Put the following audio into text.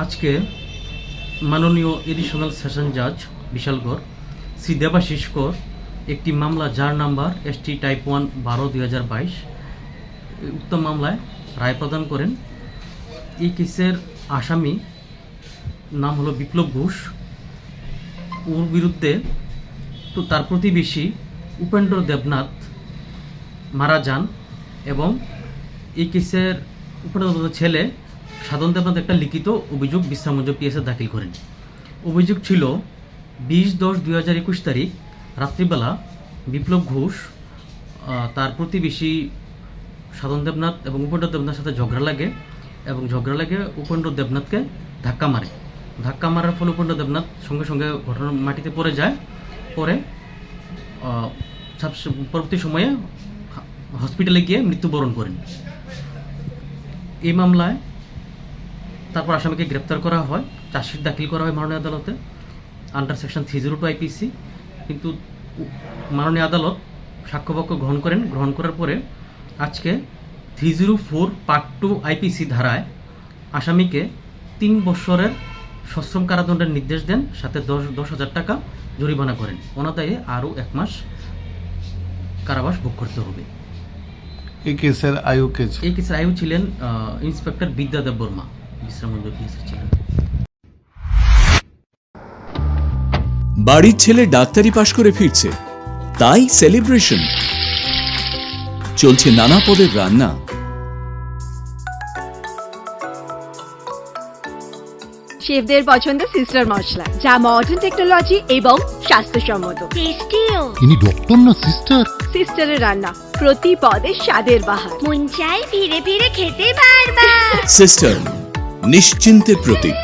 আজকে মাননীয় additional session জাজ বিশালগড় শ্রী দেবাশিস কর একটি মামলা যার নাম্বার ST টাইপ 1 12/2022 উক্ত মামলায় রায় প্রদান করেন। এই কেসের আসামি নাম হলো বিপ্লব ঘোষ। ওর বিরুদ্ধে তো তার প্রতিবেশী উপেন্দ্র দেবনাথ মারা যান এবং এই কেসের উপেন্দ্র দেবনাথের ছেলে সাধন দেবনাথ একটা লিখিত অভিযোগ বিশ্রামগঞ্জ পিএসে দাখিল করেন। অভিযোগ ছিল 20/10/2021 তারিখ রাত্রিবেলা বিপ্লব ঘোষ তার প্রতিবেশী সাধন দেবনাথ এবং উপেন্দ্র দেবনাথের সাথে ঝগড়া লাগে এবং ঝগড়া লাগে উপেন্দ্র দেবনাথকে ধাক্কা মারে। ধাক্কা মারার ফলে উপেন্দ্র দেবনাথ সঙ্গে সঙ্গে ঘটনার মাটিতে পড়ে যায়। পরে পরবর্তী সময়ে হসপিটালে গিয়ে মৃত্যুবরণ করেন। এই মামলায় তারপর আসামিকে গ্রেপ্তার করা হয়, চার্জশিট দাখিল করা হয় মাননীয় আদালতে আন্ডার সেকশন 302 IPC। কিন্তু মাননীয় আদালত সাক্ষ্যবাক্য গ্রহণ করার পরে আজকে 304 পার্ট 2 IPC ধারায় আসামিকে 3 বছরের সশ্রম কারাদণ্ডের নির্দেশ দেন, সাথে 10,000 টাকা জরিমানা করেন। অনাদায়ে আরও 1 মাস কারাবাস ভোগ করতে হবে। এই কেসের আয়ু ছিলেন ইন্সপেক্টর বিদ্যাদেব বর্মা, বিশ্রামগঞ্জ পিএসের ছিলেন। বাড়ির ছেলে ডাক্তারি পাশ করে ফিরছে, তাই সেলিব্রেশন চলছে নানা পদের রান্না। শেফদের পছন্দের সিস্টার মশলা, যা মডার্ন টেকনোলজি এবং স্বাস্থ্যসম্মত। টেস্টিও। ইনি ডক্টর না সিস্টার? সিস্টারের রান্না প্রতি পদে স্বাদের বাহার। মন চাই ফিরে ফিরে খেতে বারবার। সিস্টার নিশ্চিন্তের প্রতীক।